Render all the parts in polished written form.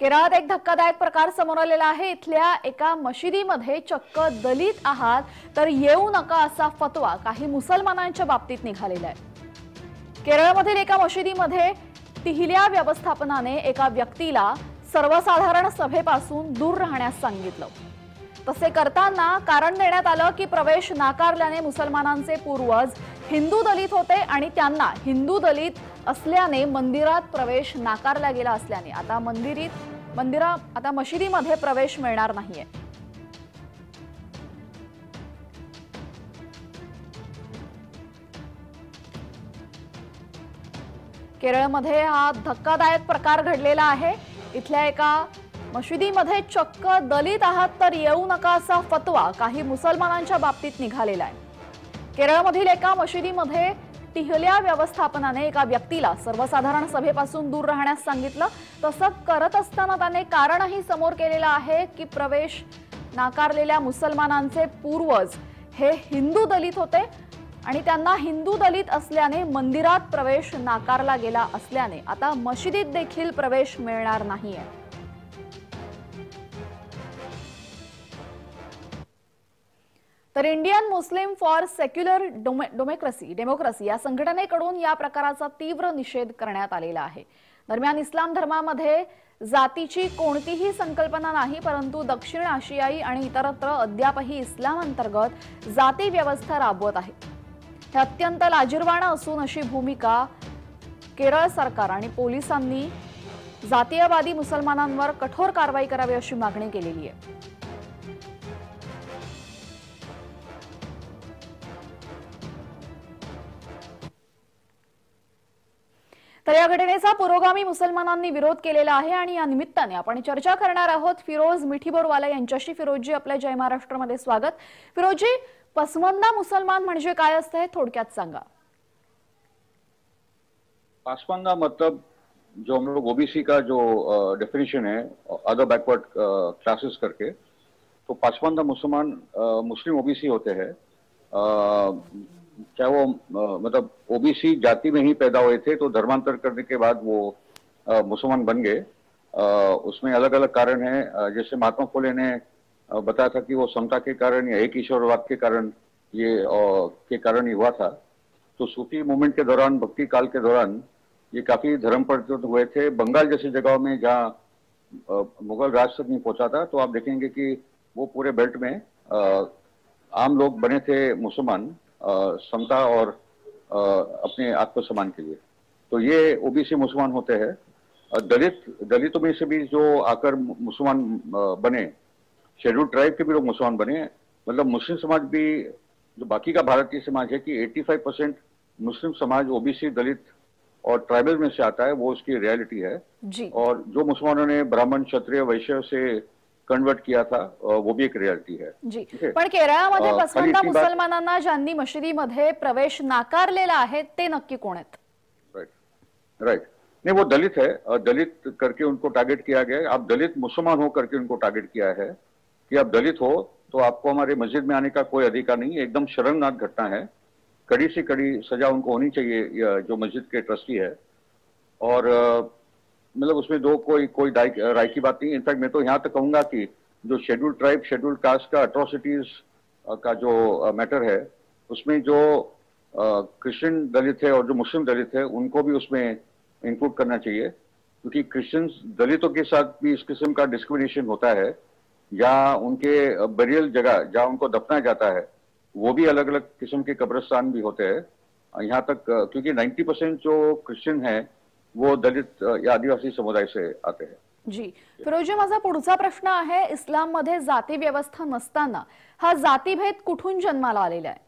केरळात एक धक्कादायक प्रकार समोर आलेला आहे। इथल्या एका मशिदीमध्ये चक्क दलित आहात तर येऊ नका असा फतवा काही मुसलमानांच्या बाबतीत निघालेला आहे। केरळमधील एका मशिदीमध्ये तिहिल्या व्यवस्थापनाने एका व्यक्तीला सर्वसाधारण सभेपासून दूर राहण्यास सांगितलं। तसे करताना कारण देण्यात आलं की प्रवेश नाकारल्याने मुसलमानांचे पूर्वज हिंदू दलित होते आणि त्यांना हिंदू दलित असल्याने मंदिरात प्रवेश नाकारला गेला असल्याने आता मशिदीमध्ये प्रवेश मिळणार नाहीये। केरळमध्ये हा धक्कादायक प्रकार घडलेला आहे। इथल्या एका मशिदीमध्ये चक्क दलित आहात तर येऊ नका असा फतवा काही मुसलमानांच्या बाबतीत निघालेला आहे। केरळमधील एका मशिदीमध्ये तिहल्या व्यवस्थापनाने एका व्यक्तीला सर्वसाधारण सभेपासून दूर राहण्यास सांगितलं। तसं करत असताना त्याने कारणही समोर केलेलं आहे की प्रवेश नाकारलेल्या मुसलमानांचे पूर्वज हे हिंदू दलित होते आणि त्यांना हिंदू दलित असल्याने मंदिरात प्रवेश नाकारला गेला असल्याने आता मशिदीत देखील प्रवेश मिळणार नाहीये। तर Indian Muslim for secular democracy या संघटनेकडून या प्रकाराचा तीव्र निषेध करण्यात आलेला आहे। दरम्यान इस्लाम धर्मामध्ये जातीची कोणतीही संकल्पना नाही, परंतु दक्षिण आशियाई आणि इतरत्र अद्यापही इस्लाम अंतर्गत जाती व्यवस्था राबवत आहे। हे अत्यंत लाजिरवाणं असून अशी भूमिका केरळ सरकार आणि पोलिसांनी जातीयवादी मुसलमानांवर कठोर कारवाई करावी अशी मागणी केलेली आहे। तर या घटनेचा पुरोगामी मुसलमानांनी विरोध केलेला आहे आणि या निमित्ताने आपण चर्चा करणार आहोत फिरोज मिठीबोरवाला यांच्याशी। फिरोजजी, आपल्या जय महाराष्ट्रमध्ये स्वागत। फिरोजजी, पसमंदा मुसलमान म्हणजे काय असतं हे थोडक्यात सांगा। पसमंदा मतलब जो हम लोग ओबीसी का जो डेफिनेशन है अदर बैकवर्ड क्लासेस करके, तो पसमंदा मुसलमान मुस्लिम ओबीसी होते हैं। चाहे वो मतलब ओबीसी जाति में ही पैदा हुए थे तो धर्मांतर करने के बाद वो मुसलमान बन गए। उसमें अलग अलग कारण हैं। जैसे महात्मा फुले ने बताया था कि वो समता के कारण या एक ईश्वरवाद के कारण ये हुआ था। तो सूफी मूवमेंट के दौरान, भक्ति काल के दौरान ये काफी धर्म परिवर्तन हुए थे। बंगाल जैसी जगहों में जहाँ मुगल राज तक नहीं पहुंचा था, तो आप देखेंगे कि वो पूरे बेल्ट में आम लोग बने थे मुसलमान, समता और अपने आत्मसम्मान के लिए। तो ये ओबीसी मुसलमान होते हैं। दलितों में से भी जो आकर मुसलमान बने, शेड्यूल ट्राइब के भी लोग मुसलमान बने। मतलब मुस्लिम समाज भी, जो बाकी का भारतीय समाज है कि 85% मुस्लिम समाज ओबीसी, दलित और ट्राइबल में से आता है, वो उसकी रियलिटी है जी। और जो मुसलमानों ने ब्राह्मण, क्षत्रिय, वैश्य से कन्वर्ट किया था वो भी एक रियलिटी है जी। पण केरळमध्ये पसमंदा मुसलमानांना ज्यांनी मशिदीमध्ये प्रवेश नाकारलेला आहे ते नक्की कोण आहेत? राइट। नहीं, वो दलित है। दलित करके उनको टारगेट किया गया है। आप दलित मुसलमान हो करके उनको टारगेट किया है कि आप दलित हो तो आपको हमारे मस्जिद में आने का कोई अधिकार नहीं। एकदम शर्मनाक घटना है। कड़ी से कड़ी सजा उनको होनी चाहिए, जो मस्जिद के ट्रस्टी है। और मतलब उसमें कोई राय की बात नहीं। इनफैक्ट मैं तो यहाँ तक कहूंगा कि जो शेड्यूल ट्राइब, शेड्यूल कास्ट का अट्रोसिटीज का जो मैटर है, उसमें जो क्रिश्चियन दलित है और जो मुस्लिम दलित है उनको भी उसमें इंक्लूड करना चाहिए, क्योंकि क्रिश्चियन दलितों के साथ भी इस किस्म का डिस्क्रिमिनेशन होता है। या उनके बरियल जगह जहाँ उनको दफनाया जाता है वो भी अलग अलग किस्म के कब्रिस्तान भी होते हैं। यहाँ तक क्योंकि 90% जो क्रिश्चियन है वो दलित या आदिवासी समुदाय से आते हैं। जी। फिरोजी, माझा पुढचा प्रश्न आहे, इस्लाम मध्ये जाती व्यवस्था नसताना हा जातीभेद कुठून जन्माला आलेला आहे?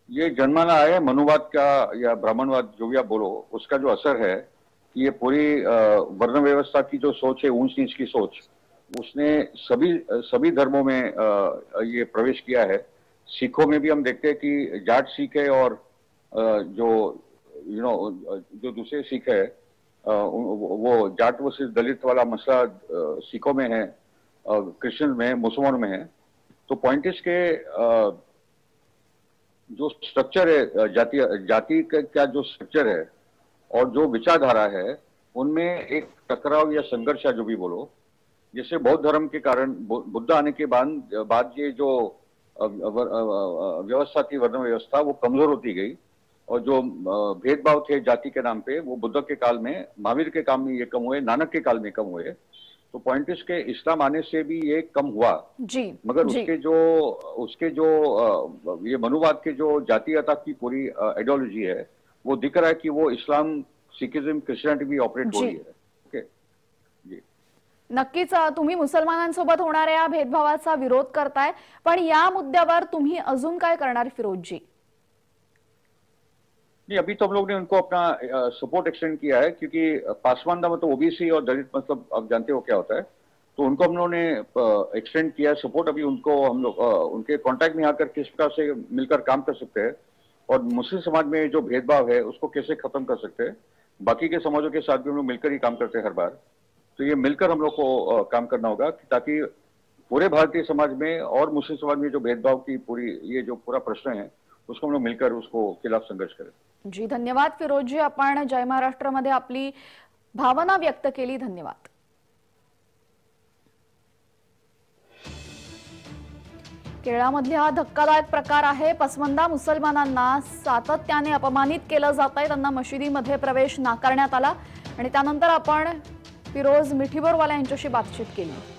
ये जन्माला है मनुवाद का या ब्राह्मणवाद, जो भी आप बोलो, उसका जो असर है कि ये पूरी वर्ण व्यवस्था की जो सोच है, ऊंच नीच की सोच, उसने सभी धर्मों में ये प्रवेश किया है। सिखों में भी हम देखते हैं कि जाट सिख है और जो जो दूसरे सिख है, वो जाट वर्सेस दलित वाला मसला सिखों में है, क्रिश्चियन में है, मुसलमानों में है। तो पॉइंट इज के जो स्ट्रक्चर है, जाति का जो स्ट्रक्चर है और जो विचारधारा है, उनमें एक टकराव या संघर्ष या जो भी बोलो, जिससे बौद्ध धर्म के कारण बुद्ध आने के बाद ये जो व्यवस्था थी, वर्ण व्यवस्था, वो कमजोर होती गई। और जो भेदभाव थे जाति के नाम पे, वो बुद्ध के काल में, महावीर के काल में ये कम हुए, नानक के काल में कम हुए। तो पॉइंट इसके इस्लाम आने से भी ये कम हुआ जी। मगर जी। उसके जो ये मनुवाद के जो जातीयता की पूरी आइडियोलॉजी है, वो दिख रहा है कि वो इस्लाम, सिखिज्म, क्रिश्चियनिटी भी ऑपरेट हो रही है। ओके जी, नक्कीच तुम्ही मुसलमानांसोबत होणाऱ्या भेदभावाचा विरोध करताय, पण या मुद्द्यावर तुम्ही अजून काय करणार फिरोजजी? नहीं, अभी तो हम लोग ने उनको अपना सपोर्ट एक्सटेंड किया है, क्योंकि पासवानदा मतलब ओबीसी और दलित मतलब आप जानते हो क्या होता है, तो उनको हम लोगों ने एक्सटेंड किया है सपोर्ट। अभी उनको हम लोग उनके कांटेक्ट में आकर किस प्रकार से मिलकर काम कर सकते हैं और मुस्लिम समाज में जो भेदभाव है उसको कैसे खत्म कर सकते हैं। बाकी के समाजों के साथ भी हम लोग मिलकर ही काम करते हैं हर बार। तो ये मिलकर हम लोग को काम करना होगा ताकि पूरे भारतीय समाज में और मुस्लिम समाज में जो भेदभाव की पूरी ये जो पूरा प्रश्न है उसको हम लोग मिलकर उसको खिलाफ संघर्ष करें। जी, धन्यवाद फिरोजजी, आपण जय महाराष्ट्रमध्ये आपली भावना व्यक्त केली, धन्यवाद। केरळामधले हा धक्कादायक प्रकार आहे। पसवंदा मुसलमानांना सातत्याने अपमानित केलं जात आहे, त्यांना मशिदीमध्ये प्रवेश नाकारण्यात आला आणि त्यानंतर आपण फिरोज मिठीबोरवाला यांच्याशी बातचीत केली।